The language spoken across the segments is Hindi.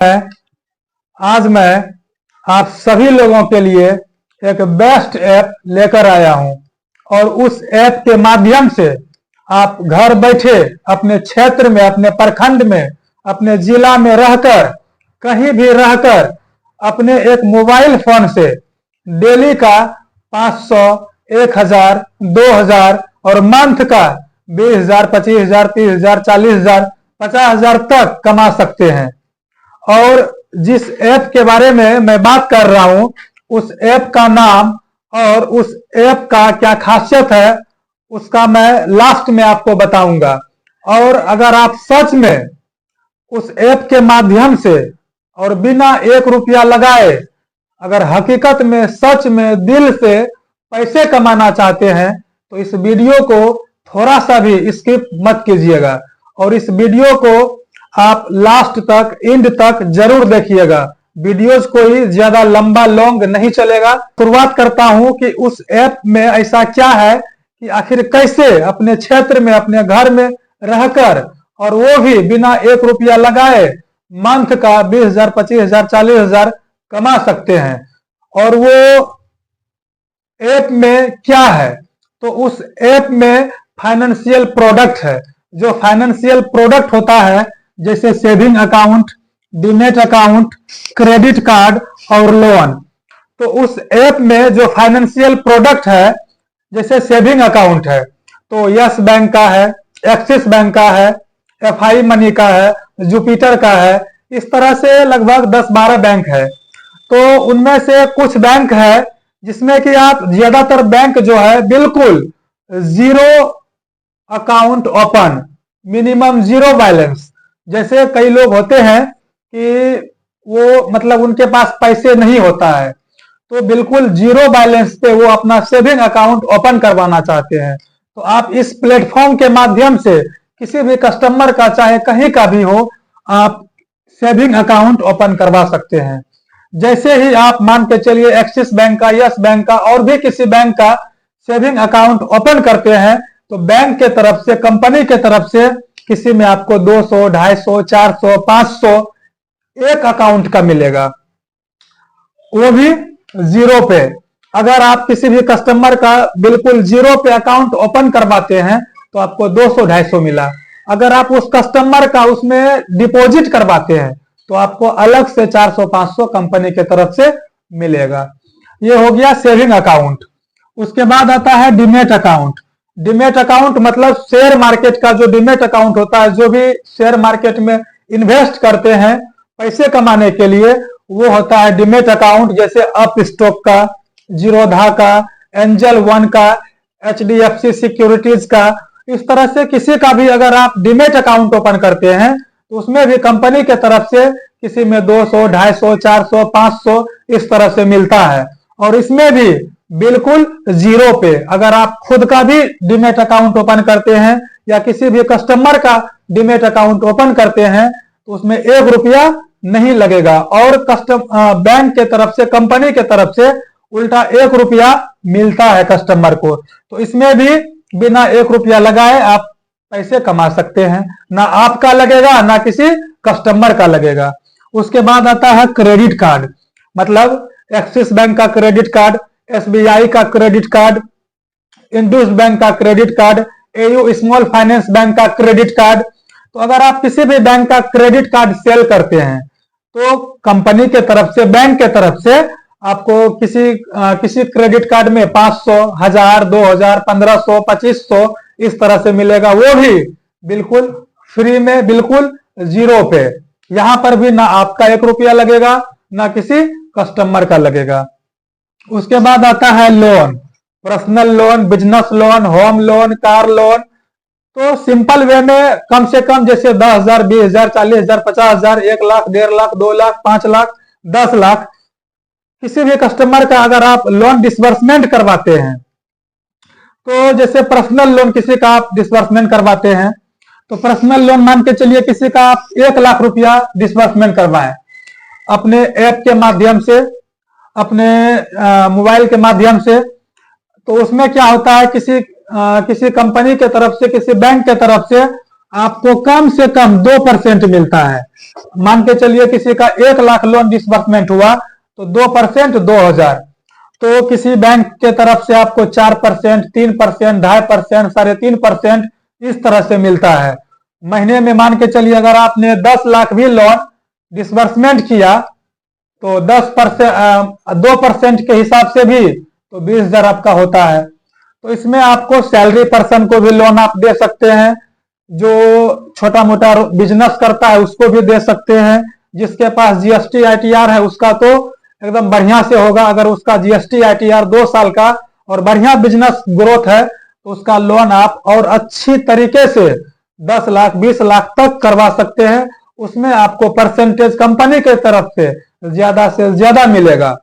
है। आज मैं आप सभी लोगों के लिए एक बेस्ट ऐप लेकर आया हूं और उस ऐप के माध्यम से आप घर बैठे अपने क्षेत्र में, अपने प्रखंड में, अपने जिला में रहकर, कहीं भी रहकर अपने एक मोबाइल फोन से डेली का 500, 1000, 2000 और मंथ का 20,000, 25,000, 30,000, 40,000, 50,000 तक कमा सकते हैं। और जिस ऐप के बारे में मैं बात कर रहा हूं, उस ऐप का नाम और उस ऐप का क्या खासियत है, उसका मैं लास्ट में आपको बताऊंगा। और अगर आप सच में उस ऐप के माध्यम से और बिना 1 रुपया लगाए अगर हकीकत में, सच में, दिल से पैसे कमाना चाहते हैं तो इस वीडियो को थोड़ा सा भी स्किप मत कीजिएगा और इस वीडियो को आप लास्ट तक, एंड तक जरूर देखिएगा। वीडियोस कोई ज्यादा लंबा लॉन्ग नहीं चलेगा। शुरुआत करता हूं कि उस ऐप में ऐसा क्या है कि आखिर कैसे अपने क्षेत्र में, अपने घर में रहकर, और वो भी बिना 1 रुपया लगाए, मंथ का 20,000, 25,000, 40,000 कमा सकते हैं। और वो ऐप में क्या है, तो उस ऐप में फाइनेंशियल प्रोडक्ट है। जो फाइनेंशियल प्रोडक्ट होता है जैसे saving account, demat account, credit card और लोन, तो उस ऐप में जो फाइनेंशियल प्रोडक्ट है, जैसे सेविंग अकाउंट है तो यस बैंक का है, एक्सिस बैंक का है, FI मनी का है, जुपिटर का है, इस तरह से लगभग 10-12 बैंक है। तो उनमें से कुछ बैंक है जिसमें कि आप, ज्यादातर बैंक जो है बिल्कुल zero account open, minimum zero balance. जैसे कई लोग होते हैं कि वो मतलब उनके पास पैसे नहीं होता है तो बिल्कुल जीरो बैलेंस पे वो अपना सेविंग अकाउंट ओपन करवाना चाहते हैं, तो आप इस प्लेटफॉर्म के माध्यम से किसी भी कस्टमर का, चाहे कहीं का भी हो, आप सेविंग अकाउंट ओपन करवा सकते हैं। जैसे ही आप मान के चलिए एक्सिस बैंक का, यस बैंक का और भी किसी बैंक का सेविंग अकाउंट ओपन करते हैं तो बैंक के तरफ से, कंपनी के तरफ से किसी में आपको 200, 250, 400, 500 एक अकाउंट का मिलेगा, वो भी जीरो पे। अगर आप किसी भी कस्टमर का बिल्कुल जीरो पे अकाउंट ओपन करवाते हैं तो आपको 200, 250 मिला। अगर आप उस कस्टमर का उसमें डिपॉजिट करवाते हैं तो आपको अलग से 400, 500 कंपनी के तरफ से मिलेगा। ये हो गया सेविंग अकाउंट। उसके बाद आता है डीमैट अकाउंट। डीमैट अकाउंट मतलब शेयर मार्केट का जो डीमैट अकाउंट होता है, जो भी शेयर मार्केट में इन्वेस्ट करते हैं पैसे कमाने के लिए, वो होता है डीमैट अकाउंट। जैसे अप स्टॉक का, जीरोधा का, एंजल वन का, HDFC सिक्योरिटीज का, इस तरह से किसी का भी अगर आप डीमैट अकाउंट ओपन करते हैं तो उसमें भी कंपनी के तरफ से किसी में 200, 250, 400, 500 इस तरह से मिलता है। और इसमें भी बिल्कुल जीरो पे अगर आप खुद का भी डीमैट अकाउंट ओपन करते हैं या किसी भी कस्टमर का डीमैट अकाउंट ओपन करते हैं तो उसमें 1 रुपया नहीं लगेगा और बैंक के तरफ से, कंपनी के तरफ से उल्टा 1 रुपया मिलता है कस्टमर को। तो इसमें भी बिना 1 रुपया लगाए आप पैसे कमा सकते हैं, ना आपका लगेगा ना किसी कस्टमर का लगेगा। उसके बाद आता है क्रेडिट कार्ड, मतलब एक्सिस बैंक का क्रेडिट कार्ड, SBI का क्रेडिट कार्ड, इंडस बैंक का credit card, AU small finance bank का क्रेडिट कार्ड। तो अगर आप किसी भी बैंक का क्रेडिट कार्ड सेल करते हैं तो कंपनी के तरफ से, बैंक के तरफ से आपको किसी क्रेडिट कार्ड में 500, 1000, 2000, 1500, 2500 इस तरह से मिलेगा, वो भी बिल्कुल फ्री में, बिल्कुल जीरो पे। यहां पर भी ना आपका 1 रुपया लगेगा ना किसी कस्टमर का लगेगा। उसके बाद आता है loan, personal loan, business loan, home loan, car loan. तो सिंपल वे में कम से कम जैसे 10,000, 20,000, 40,000, 50,000, 1 लाख, 1.5 लाख, 2 लाख, 5 लाख, 10 लाख, किसी भी कस्टमर का अगर आप लोन डिसबर्समेंट करवाते हैं, तो जैसे पर्सनल लोन किसी का आप डिसबर्समेंट करवाते हैं तो पर्सनल लोन मान के चलिए किसी का आप 1 लाख रुपया डिसबर्समेंट करवाएं अपने ऐप के माध्यम से, अपने मोबाइल के माध्यम से, तो उसमें क्या होता है, किसी कंपनी के तरफ से, किसी बैंक के तरफ से आपको कम से कम 2% मिलता है। मान के चलिए किसी का 1 लाख लोन डिसबर्समेंट हुआ तो 2%, 2,000। तो किसी बैंक के तरफ से आपको 4%, 3%, 2.5%, 3.5% इस तरह से मिलता है। महीने में मान के चलिए अगर आपने 10 लाख भी लोन डिसबर्समेंट किया तो 2% के हिसाब से भी तो 20,000 आपका होता है। तो इसमें आपको सैलरी पर्सन को भी लोन आप दे सकते हैं, जो छोटा मोटा बिजनेस करता है उसको भी दे सकते हैं, जिसके पास जीएसटी आईटीआर है उसका तो एकदम बढ़िया से होगा। अगर उसका जीएसटी आईटीआर 2 साल का और बढ़िया बिजनेस ग्रोथ है तो उसका लोन आप और अच्छी तरीके से 10 लाख 20 लाख तक करवा सकते हैं। उसमें आपको परसेंटेज कंपनी की तरफ से ज्यादा मिलेगा।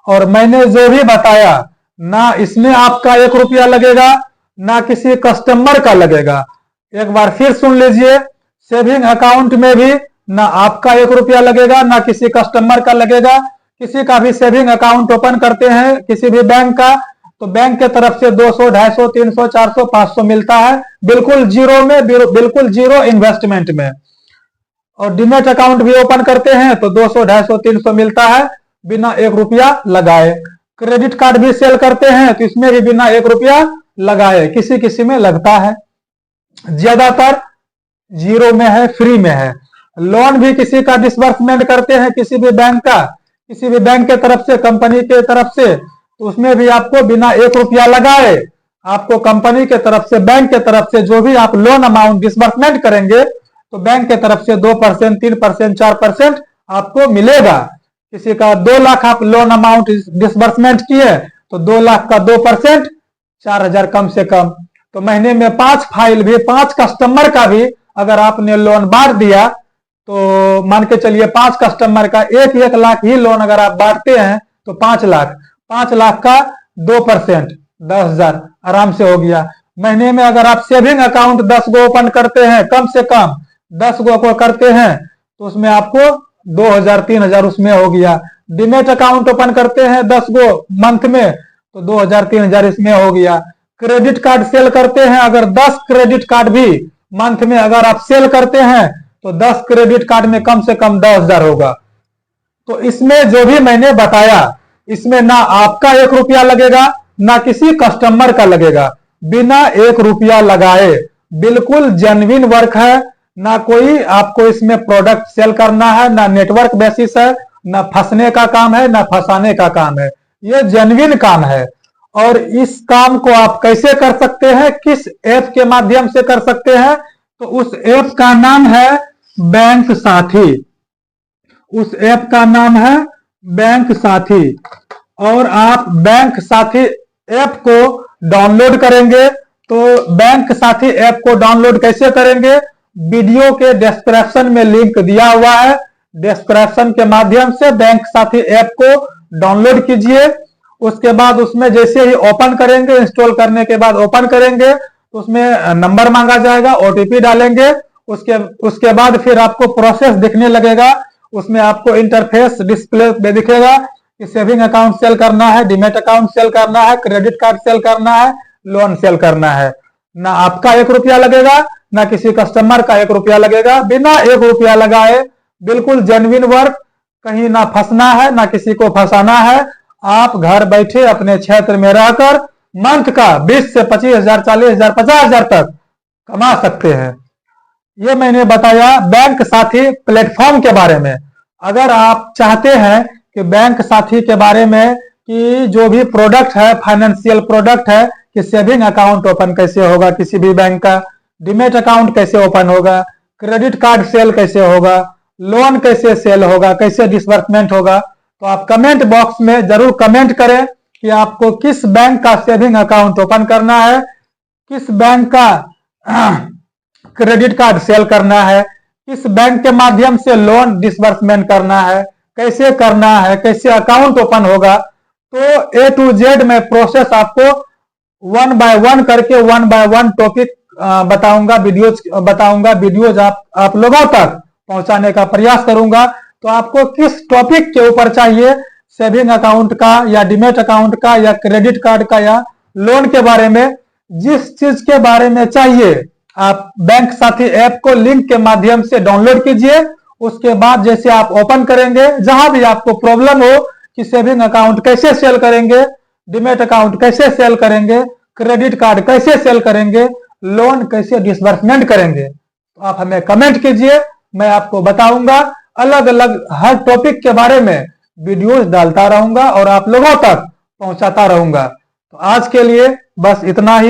और मैंने जो भी बताया ना इसमें आपका 1 रुपया लगेगा ना किसी कस्टमर का लगेगा। एक बार फिर सुन लीजिए, सेविंग अकाउंट में भी ना आपका 1 रुपया लगेगा ना किसी कस्टमर का लगेगा। किसी का भी सेविंग अकाउंट ओपन करते हैं किसी भी बैंक का तो बैंक के तरफ से 200, 250, 300, 400, 500 मिलता है, बिल्कुल जीरो में, बिल्कुल जीरो इन्वेस्टमेंट में। और डीमेट अकाउंट भी ओपन करते हैं तो 200, 250, 300 मिलता है बिना 1 रुपया लगाए। क्रेडिट कार्ड भी सेल करते हैं तो इसमें भी बिना 1 रुपया लगाए, किसी किसी में लगता है, ज्यादातर जीरो में है, फ्री में है। लोन भी किसी का डिसबर्समेंट करते हैं किसी भी बैंक का, किसी भी बैंक के तरफ से, कंपनी के तरफ से, तो उसमें भी आपको बिना 1 रुपया लगाए आपको कंपनी के तरफ से, बैंक के तरफ से जो भी आप लोन अमाउंट डिसबर्समेंट करेंगे तो बैंक के तरफ से 2%, 3%, 4% आपको मिलेगा। किसी का 2 लाख आप लोन अमाउंट डिसबर्समेंट किए तो 2 लाख का 2%, 4,000 कम से कम। तो महीने में 5 फाइल भी, 5 कस्टमर का भी अगर आपने लोन बांट दिया तो मान के चलिए 5 कस्टमर का 1 लाख ही लोन अगर आप बांटते हैं तो 5 लाख, 5 लाख का 2%, 10,000 आराम से हो गया। महीने में अगर आप सेविंग अकाउंट 10 गो ओपन करते हैं, कम से कम 10 गो को करते हैं तो उसमें आपको 2,000, 3,000 उसमें हो गया। डीमेट अकाउंट ओपन करते हैं 10 गो मंथ में तो 2,000, 3,000 इसमें हो गया। क्रेडिट कार्ड सेल करते हैं अगर 10 क्रेडिट कार्ड भी मंथ में अगर आप सेल करते हैं तो 10 क्रेडिट कार्ड में कम से कम 10,000 होगा। तो इसमें जो भी मैंने बताया इसमें ना आपका 1 रुपया लगेगा ना किसी कस्टमर का लगेगा, बिना 1 रुपया लगाए, बिल्कुल जेन्युइन वर्क है। ना कोई आपको इसमें प्रोडक्ट सेल करना है, ना नेटवर्क बेसिस है, ना फंसने का काम है, ना फंसाने का काम है, ये जेन्युइन काम है। और इस काम को आप कैसे कर सकते हैं, किस ऐप के माध्यम से कर सकते हैं, तो उस ऐप का नाम है बैंक साथी। उस ऐप का नाम है बैंक साथी। और आप बैंक साथी ऐप को डाउनलोड करेंगे तो बैंक साथी ऐप को डाउनलोड कैसे करेंगे, वीडियो के डिस्क्रिप्शन में लिंक दिया हुआ है, डिस्क्रिप्शन के माध्यम से बैंक साथी ऐप को डाउनलोड कीजिए। उसके बाद उसमें जैसे ही ओपन करेंगे, इंस्टॉल करने के बाद ओपन करेंगे तो उसमें नंबर मांगा जाएगा, ओटीपी डालेंगे, उसके बाद फिर आपको प्रोसेस दिखने लगेगा। उसमें आपको इंटरफेस डिस्प्ले में दिखेगा कि सेविंग अकाउंट सेल करना है, डीमेट अकाउंट सेल करना है, क्रेडिट कार्ड सेल करना है, लोन सेल करना है। ना आपका 1 रुपया लगेगा ना किसी कस्टमर का 1 रुपया लगेगा, बिना 1 रुपया लगाए, बिल्कुल जेन्युइन वर्क, कहीं ना फंसना है ना किसी को फंसाना है। आप घर बैठे अपने क्षेत्र में रहकर मंथ का 20 से 25,000, 40,000, 50,000 तक कमा सकते हैं। ये मैंने बताया बैंक साथी प्लेटफॉर्म के बारे में। अगर आप चाहते हैं कि बैंक साथी के बारे में कि जो भी प्रोडक्ट है, फाइनेंशियल प्रोडक्ट है, कि सेविंग अकाउंट ओपन कैसे होगा किसी भी बैंक का, डीमेट अकाउंट कैसे ओपन होगा, क्रेडिट कार्ड सेल कैसे होगा, लोन कैसे सेल होगा, कैसे डिसबर्समेंट होगा, तो आप कमेंट बॉक्स में जरूर कमेंट करें कि आपको किस बैंक का सेविंग अकाउंट ओपन करना है, किस बैंक का क्रेडिट कार्ड सेल करना है, किस बैंक के माध्यम से लोन डिसबर्समेंट करना है, कैसे करना है, कैसे अकाउंट ओपन होगा। तो A to Z में प्रोसेस आपको 1 by 1 करके 1 by 1 टॉपिक बताऊंगा, वीडियोज आप लोगों तक पहुंचाने का प्रयास करूंगा। तो आपको किस टॉपिक के ऊपर चाहिए, सेविंग अकाउंट का या डीमेट अकाउंट का या क्रेडिट कार्ड का या लोन के बारे में, जिस चीज के बारे में चाहिए आप बैंक साथी ऐप को लिंक के माध्यम से डाउनलोड कीजिए। उसके बाद जैसे आप ओपन करेंगे, जहां भी आपको प्रॉब्लम हो कि सेविंग अकाउंट कैसे सेल करेंगे, डिमेट अकाउंट कैसे सेल करेंगे, क्रेडिट कार्ड कैसे सेल करेंगे, लोन कैसे डिसबर्समेंट करेंगे, तो आप हमें कमेंट कीजिए। मैं आपको बताऊंगा, अलग अलग हर टॉपिक के बारे में वीडियोस डालता रहूंगा और आप लोगों तक पहुंचाता रहूंगा। तो आज के लिए बस इतना ही।